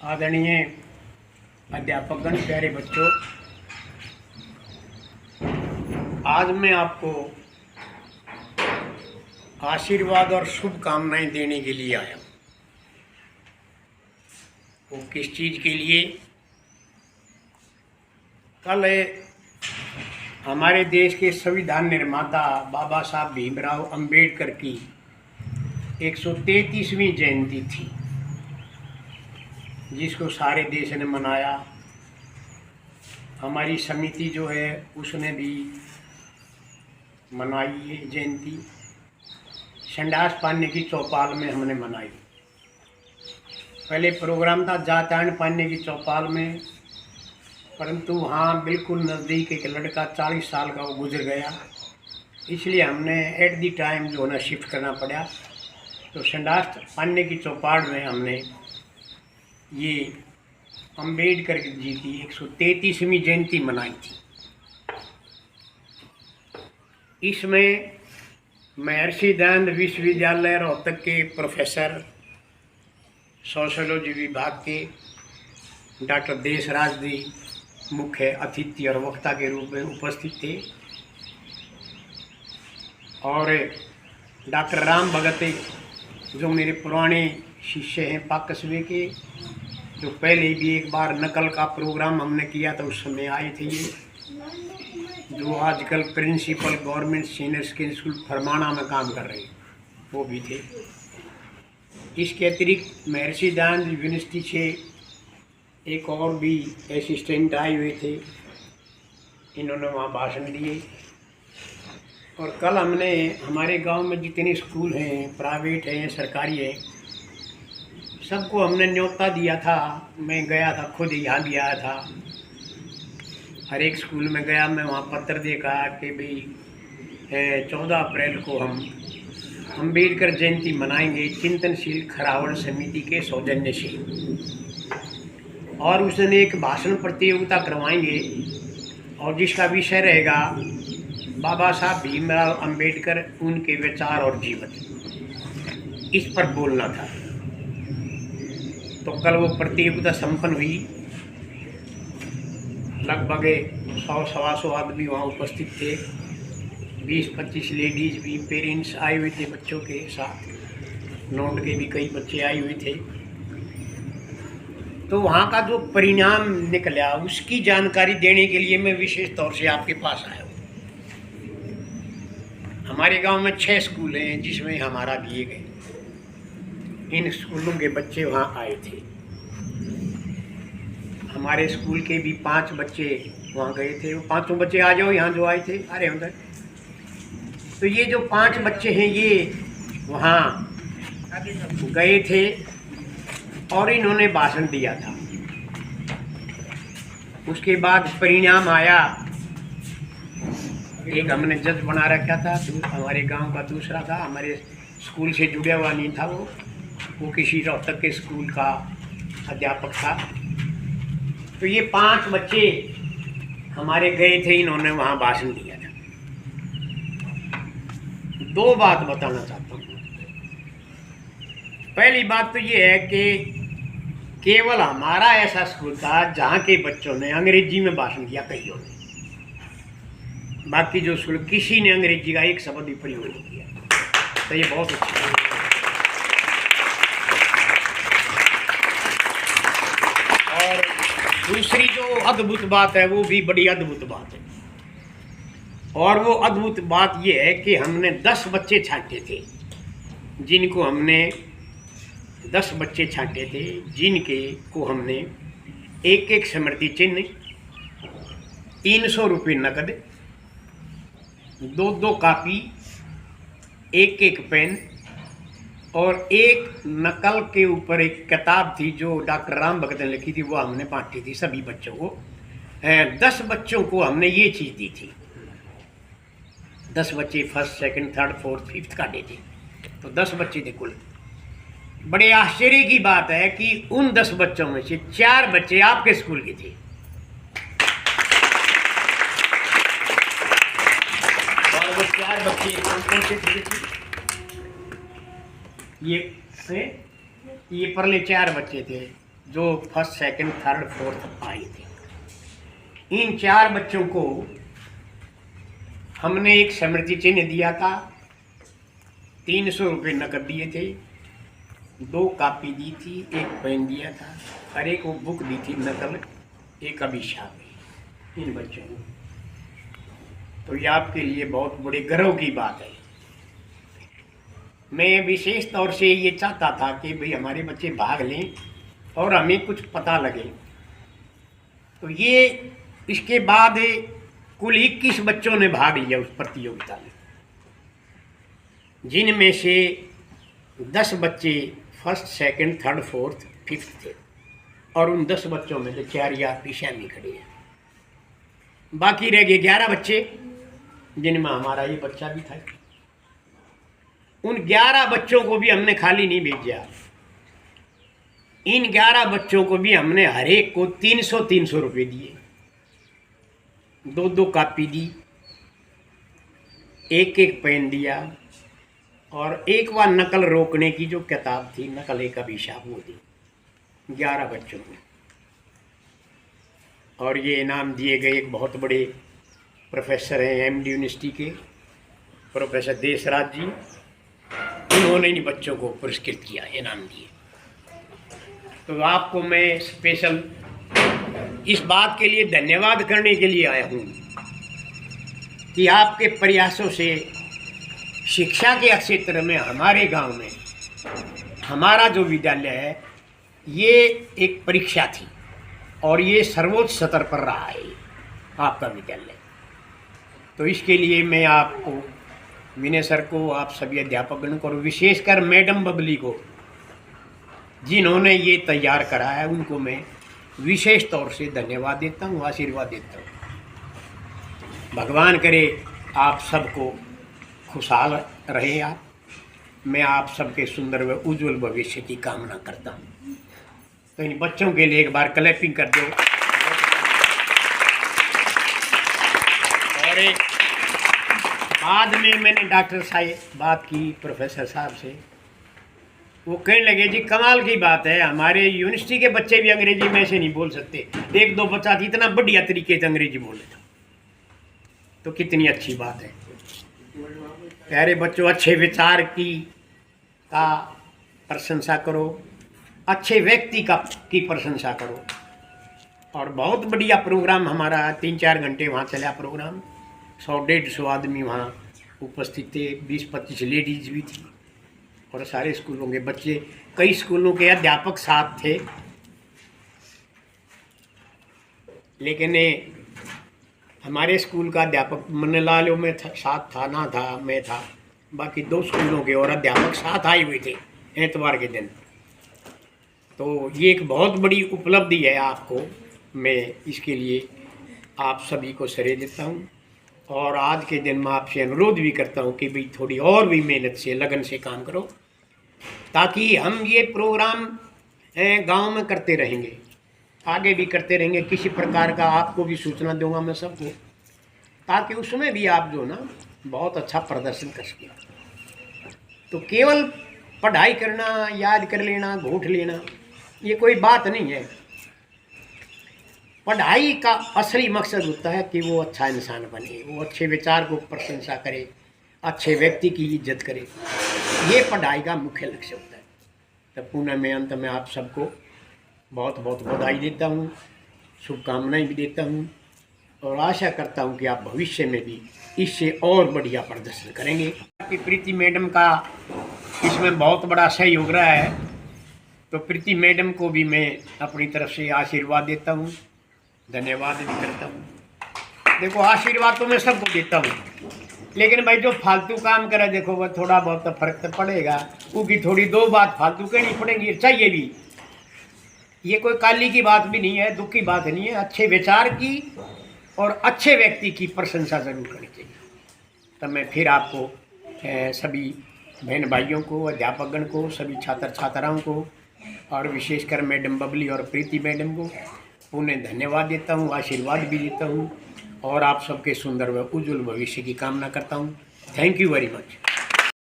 आदरणीय अध्यापकगण, प्यारे बच्चों, आज मैं आपको आशीर्वाद और शुभकामनाएं देने के लिए आया हूँ। वो किस चीज़ के लिए? कल हमारे देश के संविधान निर्माता बाबा साहब भीमराव अंबेडकर की 133वीं जयंती थी, जिसको सारे देश ने मनाया। हमारी समिति जो है उसने भी मनाई ये जयंती। संडास पाने की चौपाल में हमने मनाई। पहले प्रोग्राम था जातान पाने की चौपाल में, परंतु वहाँ बिल्कुल नज़दीक एक लड़का 40 साल का वो गुजर गया, इसलिए हमने एट दी टाइम जो है ना शिफ्ट करना पड़ा। तो संडास पाने की चौपाल में हमने ये अंबेडकर जी की 133वीं जयंती मनाई थी। इसमें महर्षि दयानंद विश्वविद्यालय रोहतक के प्रोफेसर सोशियोलॉजी विभाग के डॉक्टर देशराज जी मुख्य अतिथि और वक्ता के रूप में उपस्थित थे, और डॉक्टर राम भगत जो मेरे पुराने शिष्य हैं पाक कस्बे के, जो पहले भी एक बार नकल का प्रोग्राम हमने किया था उस समय आए थे। ये जो आजकल principal government senior secondary school Farmana में काम कर रहे हैं, वो भी थे। इसके अतिरिक्त महर्षि दयानंद यूनिवर्सिटी से एक और भी असिस्टेंट आए हुए थे, इन्होंने वहाँ भाषण दिए। और कल हमने हमारे गांव में जितने स्कूल हैं, प्राइवेट हैं, सरकारी हैं, सबको हमने न्योता दिया था। मैं गया था, खुद यहाँ भी आया था, हर एक स्कूल में गया। मैं वहाँ पत्र देखा कि भाई 14 अप्रैल को हम अंबेडकर जयंती मनाएंगे चिंतनशील खरावड़ समिति के सौजन्य से, और उसने एक भाषण प्रतियोगिता करवाएंगे और जिसका विषय रहेगा बाबा साहब भीमराव अंबेडकर, उनके विचार और जीवन, इस पर बोलना था। तो कल वो प्रतियोगिता संपन्न हुई। लगभग 100-125 आदमी वहाँ उपस्थित थे। 20-25 लेडीज़ भी, पेरेंट्स आए हुए थे बच्चों के साथ, नॉट के भी कई बच्चे आए हुए थे। तो वहाँ का जो परिणाम निकला उसकी जानकारी देने के लिए मैं विशेष तौर से आपके पास आया हूँ। हमारे गांव में 6 स्कूल हैं जिसमें हमारा भी एक है। इन स्कूलों के बच्चे वहाँ आए थे। हमारे स्कूल के भी 5 बच्चे वहाँ गए थे। वो 5 बच्चे आ जाओ यहाँ जो आए थे, अरे उधर। तो ये जो 5 बच्चे हैं ये वहाँ गए थे और इन्होंने भाषण दिया था। उसके बाद परिणाम आया, एक हमने जज बना रखा था, हमारे गांव का दूसरा था, हमारे स्कूल से जुड़ा हुआ नहीं था। वो किसी रोहतक के स्कूल का अध्यापक था। तो ये 5 बच्चे हमारे गए थे, इन्होंने वहाँ भाषण दिया था। 2 बात बताना चाहता हूँ। पहली बात तो ये है कि केवल हमारा ऐसा स्कूल था जहाँ के बच्चों ने अंग्रेजी में भाषण दिया, कईयों ने। बाकी जो स्कूल किसी ने अंग्रेजी का एक शब्द भी प्रयोग नहीं किया। तो ये बहुत अच्छा है। और दूसरी जो अद्भुत बात है वो भी बड़ी अद्भुत बात है, और वो अद्भुत बात ये है कि हमने 10 बच्चे छांटे थे, जिनको हमने 10 बच्चे छांटे थे जिनके को हमने एक स्मृति चिन्ह, 300 रुपये नकद, 2 कापी, एक पेन और एक नकल के ऊपर एक किताब थी जो डॉक्टर राम भगत ने लिखी थी, वो हमने बांटी थी सभी बच्चों को। 10 बच्चों को हमने ये चीज़ दी थी। 10 बच्चे first, second, third, fourth, fifth काटे थे, तो 10 बच्चे थे कुल। बड़े आश्चर्य की बात है कि उन 10 बच्चों में से 4 बच्चे आपके स्कूल के थे। और वो 4 बच्चे कौन से थे? ये परले 4 बच्चे थे। जो फर्स्ट सेकंड थर्ड फोर्थ आए थे। इन 4 बच्चों को हमने एक स्मृति चिन्ह दिया था, 300 रुपये नकद दिए थे, 2 कापी दी थी, 1 पेन दिया था और 1 बुक दी थी नकल, एक अभिशाप इन बच्चों को। तो ये आपके लिए बहुत बड़े गर्व की बात है। मैं विशेष तौर से ये चाहता था कि भाई हमारे बच्चे भाग लें और हमें कुछ पता लगे। तो ये इसके बाद कुल 21 बच्चों ने भाग लिया उस प्रतियोगिता में, जिनमें से 10 बच्चे first second third fourth fifth थे और उन 10 बच्चों में से 4 या पीछे में खड़े हैं। बाकी रह गए 11 बच्चे, जिनमें हमारा ये बच्चा भी था। उन 11 बच्चों को भी हमने खाली नहीं भेजा। इन 11 बच्चों को भी हमने हर एक को 300 रुपये दिए, 2 कापी दी, 1 पेन दिया और 1 बार नकल रोकने की जो किताब थी, नकल एक अभिशाप, वो दी 11 बच्चों को। और ये इनाम दिए गए एक बहुत बड़े प्रोफेसर हैं एमडी यूनिवर्सिटी के, प्रोफेसर देशराज जी। उन्होंने इन बच्चों को पुरस्कृत किया, इनाम दिए। तो आपको मैं स्पेशल इस बात के लिए धन्यवाद करने के लिए आया हूँ कि आपके प्रयासों से शिक्षा के क्षेत्र में हमारे गांव में हमारा जो विद्यालय है ये एक परीक्षा थी और ये सर्वोच्च स्तर पर रहा है आपका विद्यालय। तो इसके लिए मैं आपको, विनय सर को, आप सभी अध्यापकों को और विशेषकर मैडम बबली को, जिन्होंने ये तैयार करा है, उनको मैं विशेष तौर से धन्यवाद देता हूँ, आशीर्वाद देता हूँ। भगवान करे आप सबको खुशहाल रहे। मैं आप सबके सुंदर व उज्जवल भविष्य की कामना करता हूँ। तो इन बच्चों के लिए एक बार क्लैपिंग कर दो। और बाद में मैंने डॉक्टर साहब बात की प्रोफेसर साहब से, वो कहने लगे जी कमाल की बात है, हमारे यूनिवर्सिटी के बच्चे भी अंग्रेजी में से नहीं बोल सकते, 1-2 बच्चा इतना बढ़िया तरीके से अंग्रेजी बोले था, तो कितनी अच्छी बात है। प्यारे बच्चों, अच्छे विचार का प्रशंसा करो, अच्छे व्यक्ति की प्रशंसा करो। और बहुत बढ़िया प्रोग्राम हमारा 3-4 घंटे वहाँ चला प्रोग्राम, 100-150 आदमी वहाँ उपस्थित थे, 20-25 लेडीज भी थी और सारे स्कूलों के बच्चे, कई स्कूलों के अध्यापक साथ थे। लेकिन हमारे स्कूल का अध्यापक मनलालो में साथ था ना था, मैं था, बाकी 2 स्कूलों के और अध्यापक साथ आए हुए थे एतवार के दिन। तो ये एक बहुत बड़ी उपलब्धि है। आपको मैं इसके लिए आप सभी को श्रेय देता हूँ और आज के दिन मैं आपसे अनुरोध भी करता हूँ कि भाई थोड़ी और भी मेहनत से, लगन से काम करो, ताकि हम ये प्रोग्राम गांव में करते रहेंगे, आगे भी करते रहेंगे। किसी प्रकार का आपको भी सूचना दूंगा मैं सबको, ताकि उसमें भी आप जो ना बहुत अच्छा प्रदर्शन कर सकें। तो केवल पढ़ाई करना, याद कर लेना, घूंट लेना, ये कोई बात नहीं है। पढ़ाई का असली मकसद होता है कि वो अच्छा इंसान बने, वो अच्छे विचार को प्रशंसा करे, अच्छे व्यक्ति की इज्जत करे, ये पढ़ाई का मुख्य लक्ष्य होता है। तो पुनः मैं अंत में आप सबको बहुत बहुत बधाई देता हूँ, शुभकामनाएं भी देता हूँ और आशा करता हूँ कि आप भविष्य में भी इससे और बढ़िया प्रदर्शन करेंगे। कि प्रीति मैडम का इसमें बहुत बड़ा सहयोग रहा है, तो प्रीति मैडम को भी मैं अपनी तरफ से आशीर्वाद देता हूँ, धन्यवाद भी करता हूँ। देखो आशीर्वाद तो मैं सबको देता हूँ, लेकिन भाई जो फालतू काम करे, देखो वह थोड़ा बहुत तो फर्क तो पड़ेगा, क्योंकि थोड़ी 2 बात फालतू कहनी पड़ेंगी, चाहिए भी। ये कोई काली की बात भी नहीं है, दुख की बात नहीं है। अच्छे विचार की और अच्छे व्यक्ति की प्रशंसा जरूर करनी चाहिए। तब मैं फिर आपको सभी बहन भाइयों को, अध्यापकगण को, सभी छात्र छात्राओं को और विशेषकर मैडम बबली और प्रीति मैडम को पुनः धन्यवाद देता हूँ, आशीर्वाद भी देता हूँ और आप सबके सुंदर व उज्ज्वल भविष्य की कामना करता हूँ। Thank you very much.